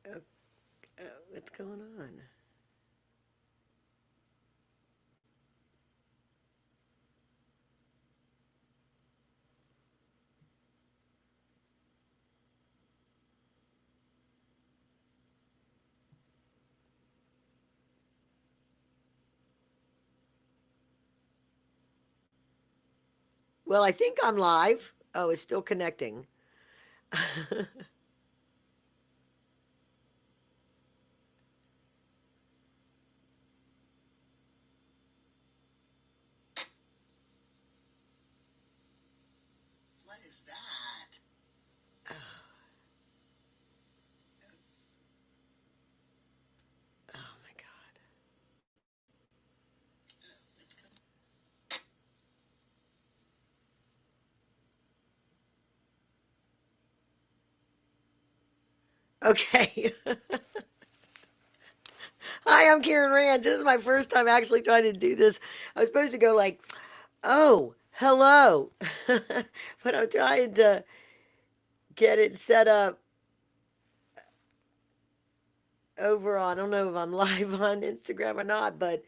Oh, what's going on? Well, I think I'm live. Oh, it's still connecting. What is that? Oh, oh my God. Okay. Hi, I'm Karen Rand. This is my first time actually trying to do this. I was supposed to go like, oh, hello. But I'm trying to get it set up over on, I don't know if I'm live on Instagram or not, but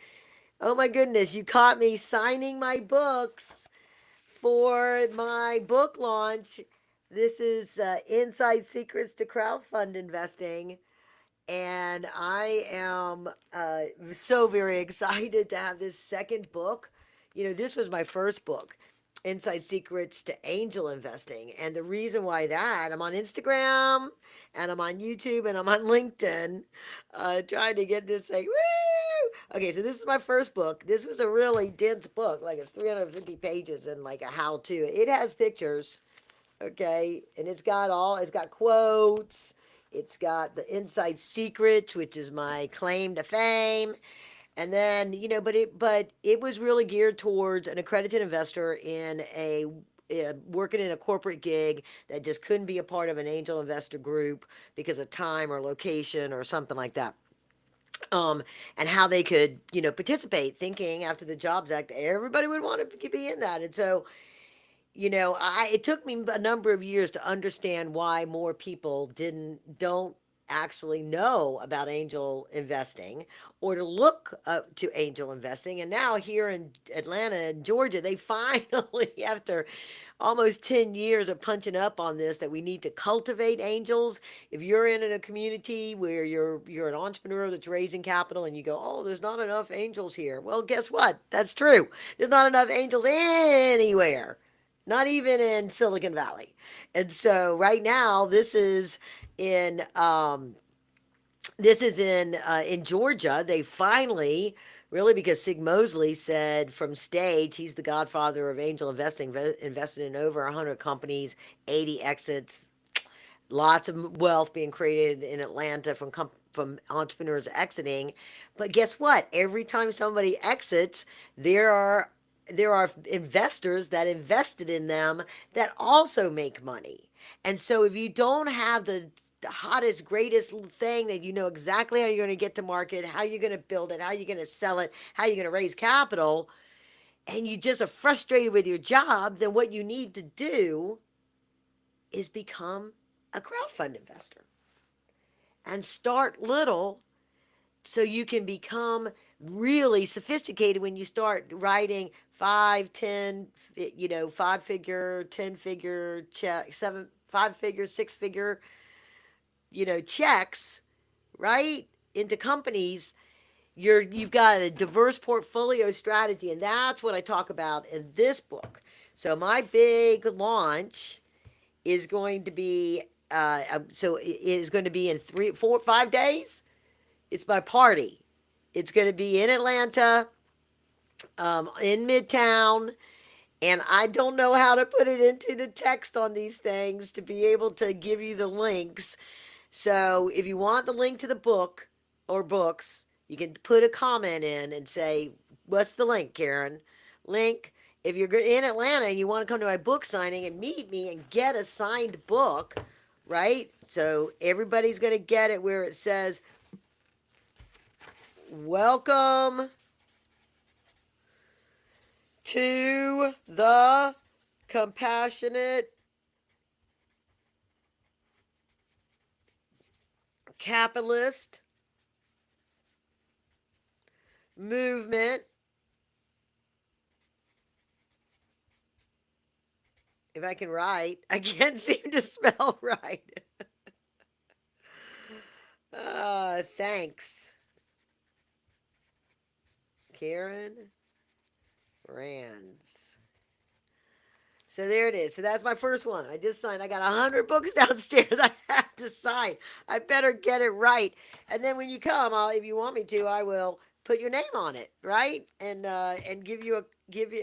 oh my goodness, you caught me signing my books for my book launch. This is Inside Secrets to Crowdfund Investing. And I am so very excited to have this second book. You know, this was my first book, Inside Secrets to Angel Investing. And the reason why that, I'm on Instagram and I'm on YouTube and I'm on LinkedIn trying to get this thing. Woo! Okay, so this is my first book. This was a really dense book, like it's 350 pages and like a how to. It has pictures, okay, and it's got quotes, it's got the inside secrets, which is my claim to fame. And then, but it was really geared towards an accredited investor in a working in a corporate gig that just couldn't be a part of an angel investor group because of time or location or something like that. um, and how they could, participate, thinking after the Jobs Act, everybody would want to be in that. And so, it took me a number of years to understand why more people don't actually know about angel investing or to look up to angel investing. And now here in Atlanta and Georgia, they finally, after almost 10 years of punching up on this, that we need to cultivate angels. If you're in a community where you're an entrepreneur that's raising capital and you go, "Oh, there's not enough angels here." Well, guess what? That's true. There's not enough angels anywhere, not even in Silicon Valley. And so right now, in in Georgia. They finally, really, because Sig Mosley said from stage, he's the godfather of angel investing, invested in over 100 companies, 80 exits, lots of wealth being created in Atlanta from entrepreneurs exiting. But guess what? Every time somebody exits, there are there are investors that invested in them that also make money. And so if you don't have the hottest, greatest thing that you know exactly how you're going to get to market, how you're going to build it, how you're going to sell it, how you're going to raise capital, and you just are frustrated with your job, then what you need to do is become a crowdfund investor and start little so you can become really sophisticated when you start writing 5, 10, 5 figure, 10 figure check, 5 figure, 6 figure, checks, right? Into companies. You've got a diverse portfolio strategy, and that's what I talk about in this book. So my big launch is going to be it is going to be in 3, 4, 5 days. It's my party. It's going to be in Atlanta, in Midtown, and I don't know how to put it into the text on these things to be able to give you the links. So if you want the link to the book or books, you can put a comment in and say, "What's the link, Karen?" Link. If you're in Atlanta and you want to come to my book signing and meet me and get a signed book, right? So everybody's going to get it where it says, "Welcome to the Compassionate capitalist movement. If I can write, I can't seem to spell right. Thanks, Karen Rands. So there it is. So that's my first one. I just signed. I got 100 books downstairs. I have to sign. I better get it right. And then when you come, if you want me to, I will put your name on it, right? And give you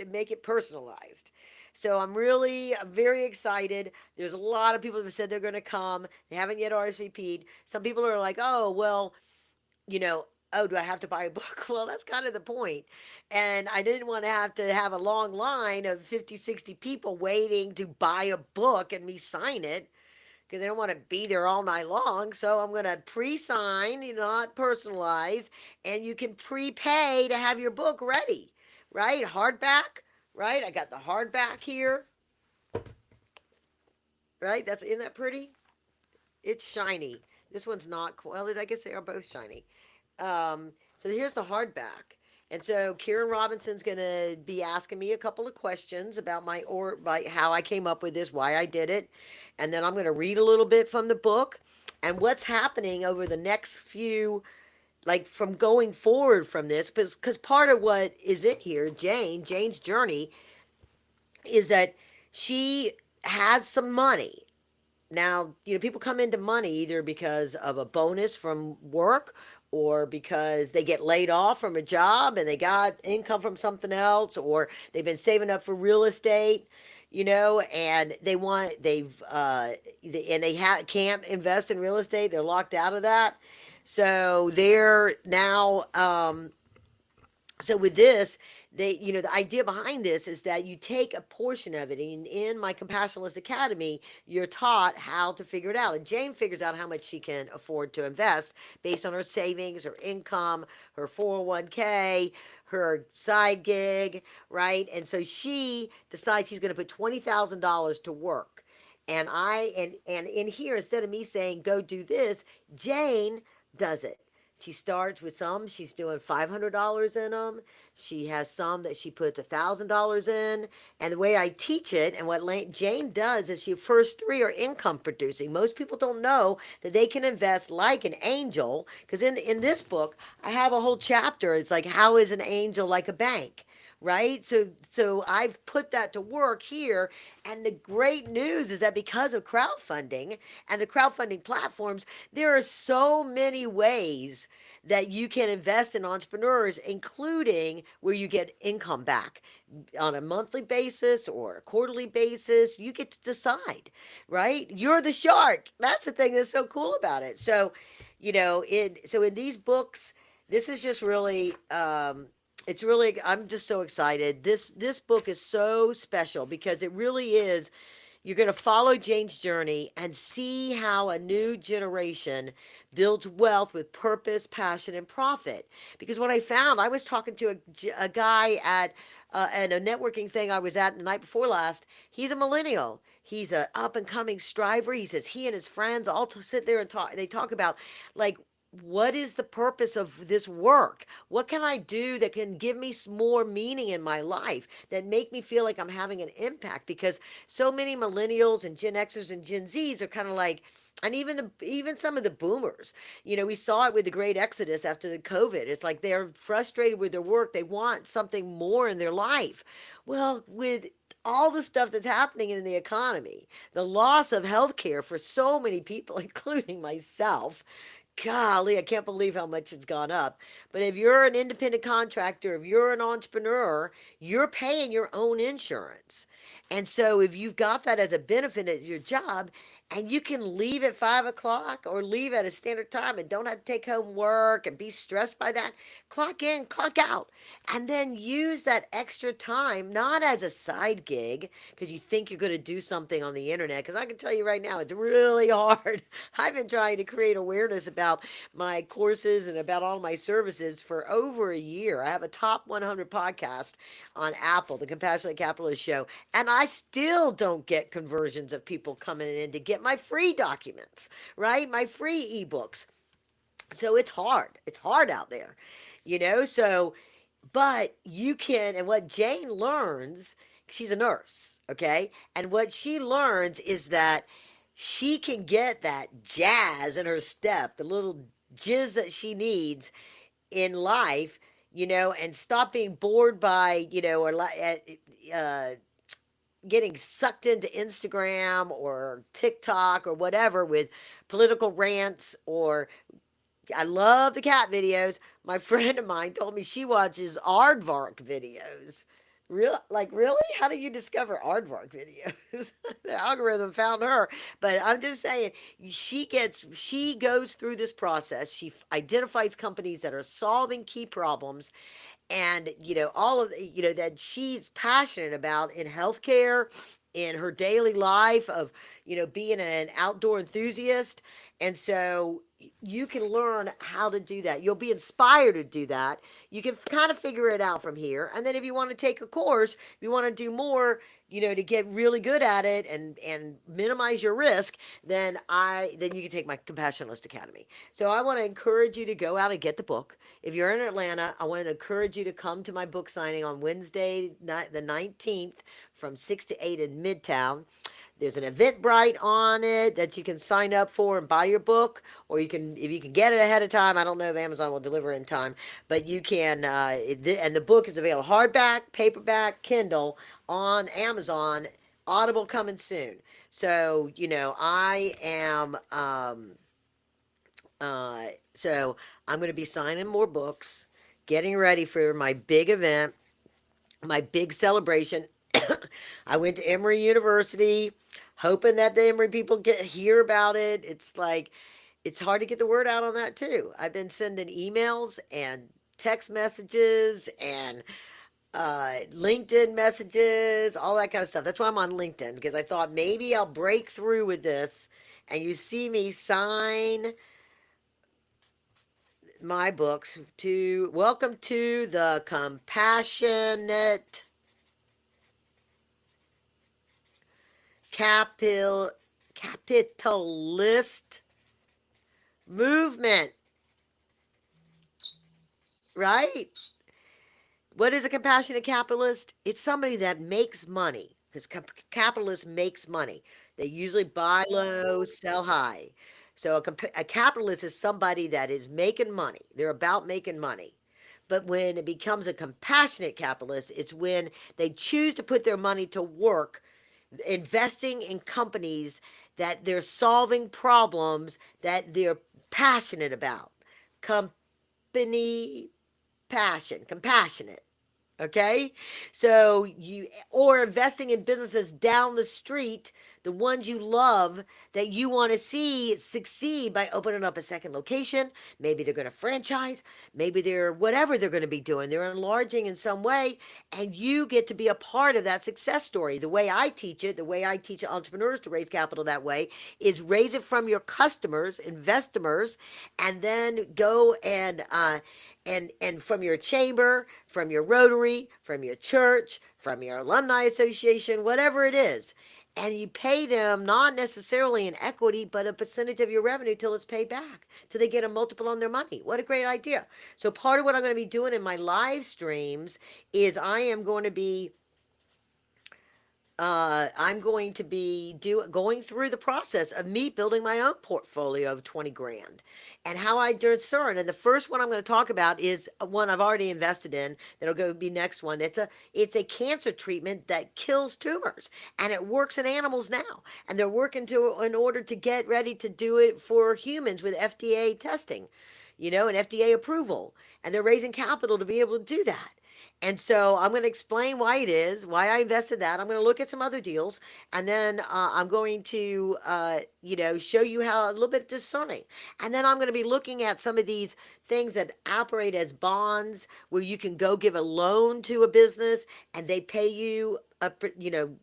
make it personalized. So I'm very excited. There's a lot of people that have said they're going to come. They haven't yet RSVP'd. Some people are like, oh well, you know, oh, do I have to buy a book? Well, that's kind of the point. And I didn't want to have a long line of 50, 60 people waiting to buy a book and me sign it because they don't want to be there all night long. So I'm going to pre-sign, not personalized, and you can prepay to have your book ready, right? Hardback, right? I got the hardback here, right? Isn't that pretty? It's shiny. This one's not, well, I guess they are both shiny. So here's the hardback. And so Kieran Robinson's going to be asking me a couple of questions about how I came up with this, why I did it. And then I'm going to read a little bit from the book and what's happening over the next few, like from going forward from this, because part of what is in here, Jane's journey is that she has some money. Now, people come into money either because of a bonus from work or because they get laid off from a job and they got income from something else, or they've been saving up for real estate, and can't invest in real estate. They're locked out of that. So they're now, so with this, the idea behind this is that you take a portion of it. In my Compassionless Academy, you're taught how to figure it out. And Jane figures out how much she can afford to invest based on her savings, her income, her 401k, her side gig, right? And so she decides she's going to put $20,000 to work. And in here, instead of me saying, go do this, Jane does it. She starts with she's doing $500 in them. She has some that she puts $1,000 in. And the way I teach it and what Jane does is she first three are income producing. Most people don't know that they can invest like an angel. Because in this book, I have a whole chapter. It's like, how is an angel like a bank? Right? So I've put that to work here. And the great news is that because of crowdfunding and the crowdfunding platforms, there are so many ways that you can invest in entrepreneurs, including where you get income back on a monthly basis or a quarterly basis. You get to decide, right? You're the shark. That's the thing that's so cool about it. So, in these books, this is just really it's really, I'm just so excited. This book is so special because it really is, you're going to follow Jane's journey and see how a new generation builds wealth with purpose, passion, and profit. Because what I found, I was talking to a guy at a networking thing I was at the night before last. He's a millennial. He's a up and coming striver. He says he and his friends all sit there and talk. They talk about like, what is the purpose of this work? What can I do that can give me more meaning in my life, that make me feel like I'm having an impact? Because so many millennials and Gen Xers and Gen Zs are kind of like, and even some of the boomers, we saw it with the great exodus after the COVID. It's like they're frustrated with their work. They want something more in their life. Well, with all the stuff that's happening in the economy, the loss of health care for so many people, including myself, golly, I can't believe how much it's gone up. But if you're an independent contractor, if you're an entrepreneur, you're paying your own insurance. And so if you've got that as a benefit at your job, and you can leave at 5 o'clock or leave at a standard time and don't have to take home work and be stressed by that, clock in, clock out, and then use that extra time, not as a side gig, because you think you're going to do something on the internet. Because I can tell you right now, it's really hard. I've been trying to create awareness about my courses and about all my services for over a year. I have a top 100 podcast on Apple, the Compassionate Capitalist Show, and I still don't get conversions of people coming in to get my free documents, right? My free ebooks. So it's hard out there, so but you can, and what Jane learns, she's a nurse, okay? And what she learns is that she can get that jazz in her step, the little jizz that she needs in life, and stop being bored by, uh, getting sucked into Instagram or TikTok or whatever with political rants or I love the cat videos. My friend of mine told me she watches aardvark videos. Really? How do you discover aardvark videos? The algorithm found her. But I'm just saying, she goes through this process. She identifies companies that are solving key problems and all of that she's passionate about in healthcare, in her daily life of being an outdoor enthusiast. And so you can learn how to do that. You'll be inspired to do that. You can kind of figure it out from here. And then if you want to take a course, if you want to do more, to get really good at it and minimize your risk, then you can take my Compassionless Academy. So I want to encourage you to go out and get the book. If you're in Atlanta, I want to encourage you to come to my book signing on Wednesday, the 19th from 6 to 8 in Midtown. There's an Eventbrite on it that you can sign up for and buy your book, or if you can get it ahead of time. I don't know if Amazon will deliver in time, but you can. And the book is available hardback, paperback, Kindle on Amazon. Audible coming soon. So I am. So I'm going to be signing more books, getting ready for my big event, my big celebration. I went to Emory University, hoping that the Emory people hear about it. It's like it's hard to get the word out on that too. I've been sending emails and text messages and LinkedIn messages, all that kind of stuff. That's why I'm on LinkedIn, because I thought maybe I'll break through with this, and you see me sign my books to welcome to the Compassionate Capil Capitalist Movement, right? What is a compassionate capitalist? It's somebody that makes money, because capitalists makes money. They usually buy low, sell high. So a capitalist is somebody that is making money. They're about making money. But when it becomes a compassionate capitalist, it's when they choose to put their money to work, investing in companies that they're solving problems that they're passionate about. Company passion, compassionate. Okay. So or investing in businesses down the street, the ones you love that you want to see succeed by opening up a second location. Maybe they're going to franchise. Maybe they're whatever they're going to be doing. They're enlarging in some way. And you get to be a part of that success story. The way I teach it, the way I teach entrepreneurs to raise capital that way is raise it from your customers, investors, and then go and from your chamber, from your Rotary, from your church, from your alumni association, whatever it is. And you pay them not necessarily in equity, but a percentage of your revenue till it's paid back, till they get a multiple on their money. What a great idea. So part of what I'm going to be doing in my live streams is I am going to be I'm going to be going through the process of me building my own portfolio of 20 grand and how I discern. And the first one I'm going to talk about is one I've already invested in. That'll go be next one. It's a cancer treatment that kills tumors, and it works in animals now. And they're working in order to get ready to do it for humans with FDA testing, and FDA approval. And they're raising capital to be able to do that. And so I'm going to explain why it is, why I invested that. I'm going to look at some other deals, and then I'm going to, show you how a little bit discerning. And then I'm going to be looking at some of these things that operate as bonds, where you can go give a loan to a business, and they pay you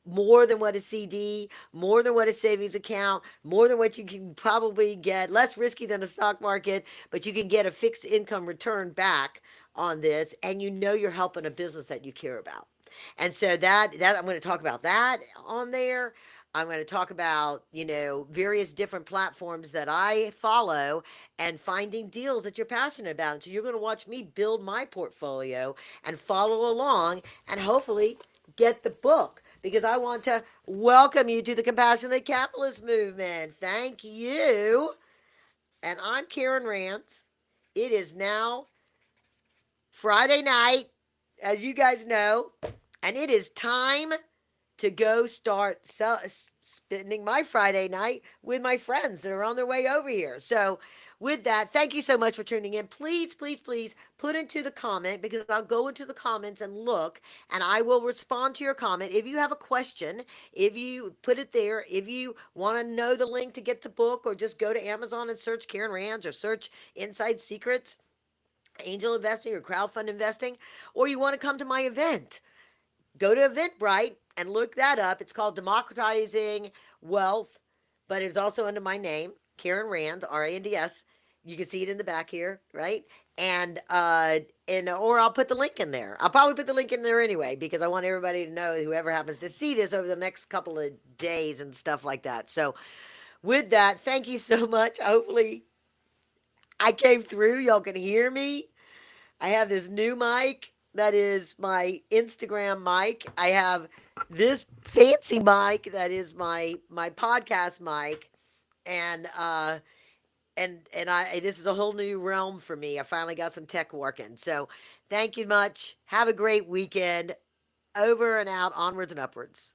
more than what a CD, more than what a savings account, more than what you can probably get, less risky than the stock market, but you can get a fixed income return back on this, and you're helping a business that you care about. And so that I'm going to talk about that on there. I'm going to talk about, various different platforms that I follow and finding deals that you're passionate about. And so you're going to watch me build my portfolio and follow along and hopefully get the book because I want to welcome you to the Compassionate Capitalist Movement. Thank you. And I'm Karen Rand. It is now Friday night, as you guys know, and it is time to go start spending my Friday night with my friends that are on their way over here. So, with that, thank you so much for tuning in. Please, please, please put into the comment because I'll go into the comments and look and I will respond to your comment. If you have a question, if you put it there, if you want to know the link to get the book or just go to Amazon and search Karen Rands or search Inside Secrets, angel investing or crowdfund investing, or you want to come to my event, go to Eventbrite and look that up. It's called Democratizing Wealth, but it's also under my name, Karen Rand, Rands. You can see it in the back here, right? And or I'll put the link in there. I'll probably put the link in there anyway because I want everybody to know, whoever happens to see this over the next couple of days and stuff like that. So with that, thank you so much. Hopefully I came through. Y'all can hear me. I have this new mic that is my Instagram mic. I have this fancy mic that is my podcast mic, and I this is a whole new realm for me. I finally got some tech working. So thank you much. Have a great weekend. Over and out, onwards and upwards.